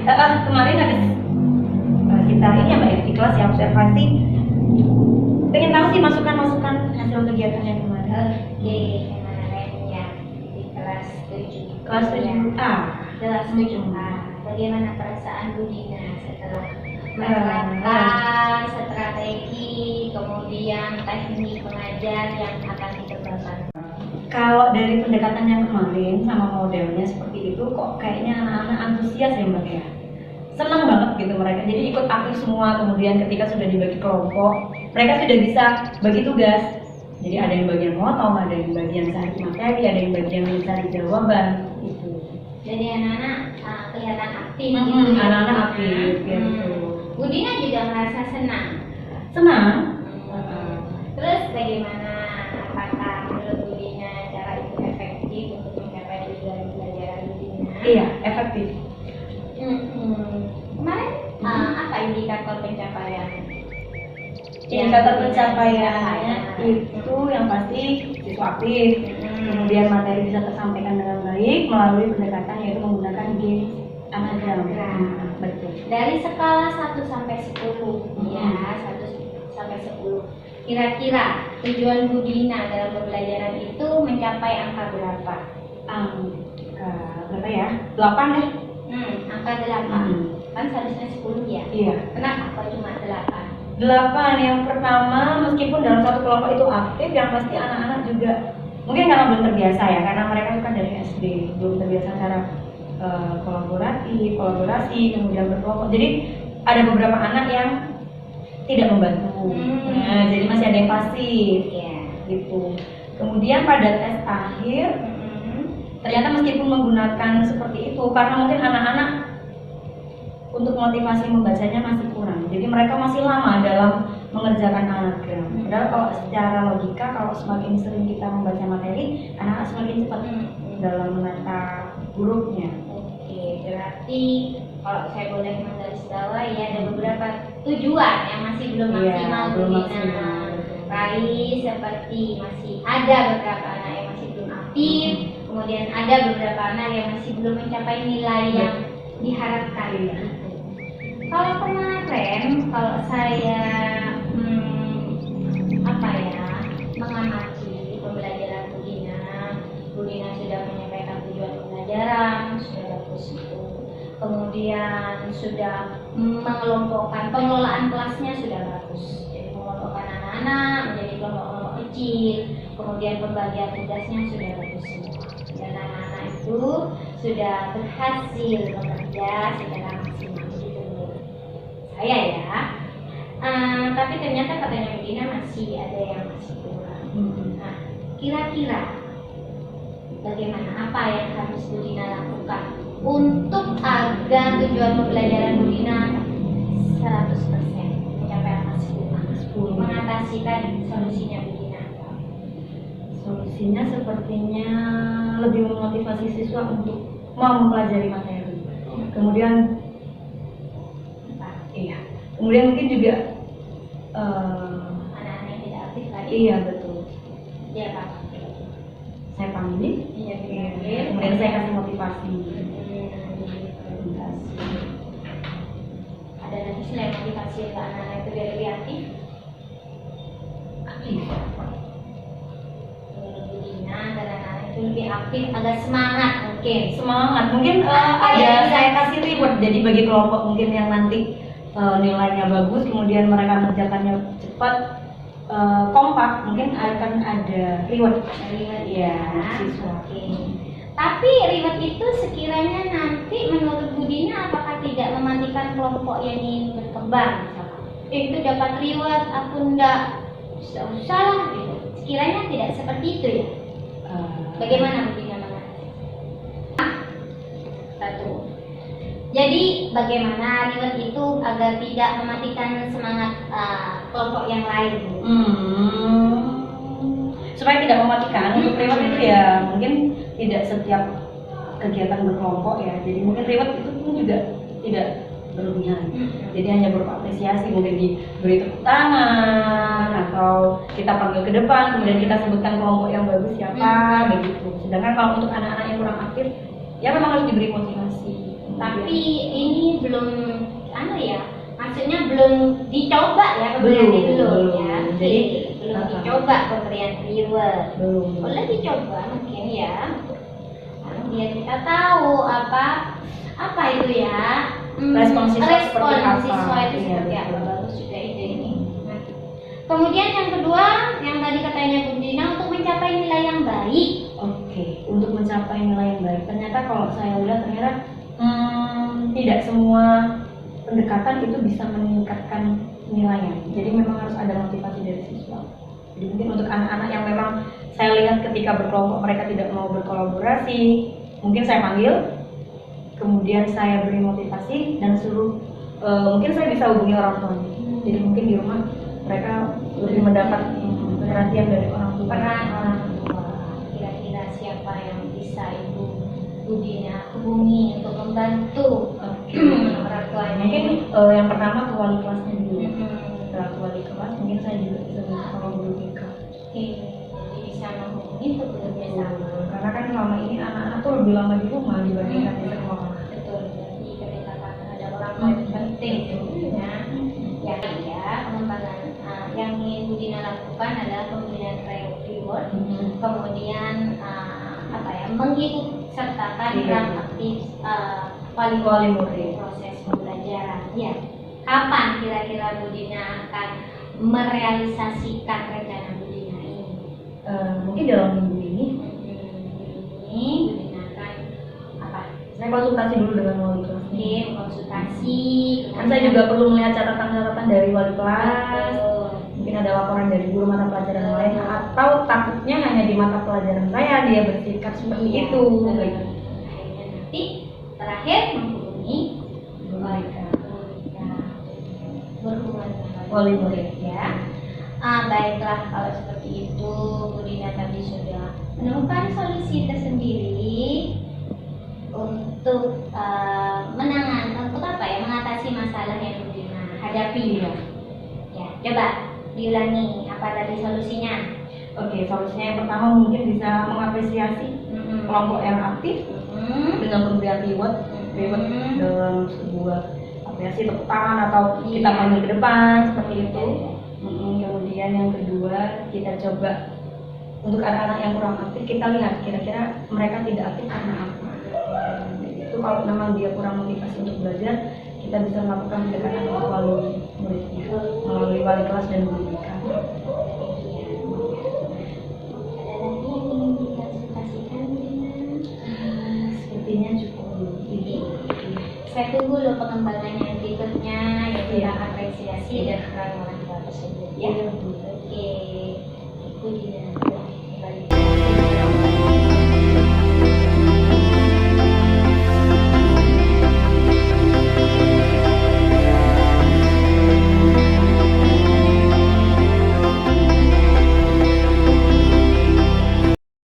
Kemarin habis kita ini ya Mbak di kelas ya observasi, pengen tahu sih masukan hasil kegiatannya kemarin. Oke, kemarin ya di kelas 7. Kelas 7A. Kelas 7A. Bagaimana perasaan Bu Dina setelah menerapkan strategi kemudian teknik pengajar yang akan dikembangkan? Kalau dari pendekatan yang kemarin sama modelnya seperti itu, kok kayaknya anak-anak antusias ya Mbak ya. Senang banget gitu mereka, jadi ikut aktif semua. Kemudian ketika sudah dibagi kelompok, mereka sudah bisa bagi tugas. Jadi ada yang bagian motong, ada yang bagian cari materi, ada yang bagian mencari jawaban gitu. Jadi anak-anak kelihatan aktif gitu. Anak-anak aktif gitu. Bu Dina juga merasa senang. Senang. Terus bagaimana, apakah menurut Bu Dina cara itu efektif untuk mencapai tujuan pembelajaran Bu Dina? Iya, efektif. Kemarin apa indikator pencapaian? Indikator pencapaiannya itu yang pasti siswa aktif, kemudian materi bisa tersampaikan dengan baik melalui pendekatan yaitu menggunakan game anagram. Betul. Dari skala 1 sampai 10 ya, 1 sampai 10. Kira-kira tujuan Bu Dina dalam pembelajaran itu mencapai angka berapa? Berapa ya? 8 deh. Angka 8. Kan seharusnya 10 ya? Iya. Kenapa kok cuma 8? 8. Yang pertama, meskipun dalam satu kelompok itu aktif, yang pasti anak-anak juga mungkin karena belum terbiasa ya, karena mereka kan dari SD belum terbiasa cara kolaborasi, kemudian berkelompok. Jadi ada beberapa anak yang tidak membantu. Nah, jadi masih ada yang pasif, gitu. Kemudian pada tes akhir, ternyata meskipun menggunakan seperti itu, karena mungkin anak-anak untuk motivasi membacanya masih kurang. Jadi mereka masih lama dalam mengerjakan anagram. Padahal kalau secara logika, kalau semakin sering kita membaca materi, anak-anak semakin cepat dalam menata hurufnya. Oke, berarti kalau saya boleh menggarisbawahi ya, ada beberapa tujuan yang masih belum maksimal Bu Dina raih, seperti masih ada beberapa anak yang masih belum aktif, kemudian ada beberapa anak yang masih belum mencapai nilai yang diharapkan. Kalau kemarin, kalau saya mengamati pembelajaran Bu Dina sudah menyampaikan tujuan pembelajaran, sudah bagus itu. Kemudian sudah mengelompokkan, pengelolaan kelasnya sudah bagus. Jadi mengelompokkan anak-anak menjadi kelompok-kelompok kecil, kemudian pembagian tugasnya sudah bagus semua. Dan anak-anak itu sudah berhasil bekerja secara maksimal gitu menurut saya ya. Tapi ternyata katanya Bu Dina masih ada yang masih kurang. Nah, kira-kira bagaimana, apa yang harus Bu Dina lakukan untuk agar tujuan pembelajaran Bu Dina 100% mencapai angka 10? Mengatasi tadi solusinya Bu Dina? Solusinya sepertinya lebih memotivasi siswa untuk mau mempelajari materi. Kemudian kemudian mungkin juga anak-anak yang tidak aktif tadi. Iya betul. Iya Pak. Saya panggil. Iya. Kemudian saya kasih motivasi. Ada lagi selain motivasi untuk anak-anak itu biar lebih aktif? Aktif. Menurut Bu Dina, agar anak-anak itu lebih aktif, agar semangat mungkin. Mungkin ada saya kasih reward. Jadi bagi kelompok mungkin yang nanti nilainya bagus, kemudian mereka mengerjakannya cepat, kompak, mungkin akan ada reward ya siswa. Tapi reward itu sekiranya nanti menurut Bu Dina apakah tidak mematikan kelompok yang ingin berkembang misalkan? Itu dapat reward, aku enggak usah lah gitu. Sekiranya tidak seperti itu ya. Bagaimana Bu Dina mengatasi? Satu. Jadi bagaimana reward itu agar tidak mematikan semangat kelompok yang lain? Supaya tidak mematikan, untuk reward itu ya mungkin tidak setiap kegiatan berkelompok ya. Jadi mungkin reward itu pun juga tidak berlebihan. Jadi hanya berupa apresiasi, mungkin diberi tepuk tangan atau kita panggil ke depan, kemudian kita sebutkan kelompok yang bagus siapa, begitu. Sedangkan kalau untuk anak-anak yang kurang aktif, ya memang harus diberi motivasi. Tapi ini belum maksudnya belum dicoba ya pemberian belum ya. Jadi belum dicoba pemberian reward. belum. Boleh dicoba mungkin ya. Biar kita tahu apa itu ya. Respon siswa seperti apa. Siswa itu Iya, seperti apa. betul. Bagus juga ide ini. Nah, kemudian yang kedua, yang tadi katanya Bu Dina, untuk mencapai nilai yang baik. Oke, untuk mencapai nilai yang baik, ternyata kalau saya lihat ternyata tidak semua pendekatan itu bisa meningkatkan nilainya. Jadi memang harus ada motivasi dari siswa. Jadi mungkin untuk anak-anak yang memang saya lihat ketika berkelompok mereka tidak mau berkolaborasi, mungkin saya panggil, kemudian saya beri motivasi dan suruh mungkin saya bisa hubungi orang tuanya. Jadi mungkin di rumah mereka lebih mendapat perhatian dari orang tua. Peran orang tua. Kira-kira siapa yang bisa Ibu Dina hubungi untuk membantu orang tuanya? Mungkin yang pertama ke wali kelasnya dulu. Setelah ke wali kelas mungkin saya juga bisa minta tolong guru BK. Jadi bisa menghubungi untuk bekerjasama. Karena kan selama ini anak-anak tuh lebih lama di rumah dibandingkan di sekolah. Betul. Jadi kedekatan terhadap orang tua itu penting ya. Pengembangan yang ingin Bu Dina lakukan adalah pemberian reward, kemudian mengikut sertakan peran aktif wali murid proses pembelajaran. Ya, kapan kira-kira Bu Dina akan merealisasikan rencana Bu Dina ini? Mungkin dalam minggu ini. Bu Dina akan Saya konsultasi dulu dengan wali kelas. Konsultasi. Kan saya juga perlu melihat catatan-catatan dari wali kelas. Mungkin ada laporan dari guru mata pelajaran lain, atau takutnya hanya di mata pelajaran saya dia bersikap seperti itu. Akhirnya nanti terakhir menghubungi berhubungan dengan wali murid ya. Baiklah, kalau seperti itu Bu Dina tadi sudah menemukan solusi tersendiri untuk mengatasi masalah yang Bu Dina hadapi. Ya, coba diulangi apa tadi solusinya. Oke, solusinya yang pertama mungkin bisa mengapresiasi kelompok yang aktif dengan pemberian reward dalam sebuah apresiasi tepuk tangan atau kita panggil ke depan seperti itu. Kemudian yang kedua kita coba untuk anak-anak yang kurang aktif kita lihat kira-kira mereka tidak aktif karena apa. Itu kalau memang dia kurang motivasi untuk belajar, kita bisa melakukan pendekatan untuk wali muridnya melalui wali kelas dan guru BK. Sepertinya cukup dulu. Saya tunggu loh pengembangan yang berikutnya, yaitu apresiasi dan peran orang tua tersebut. Ya, oke. Ibu Dina.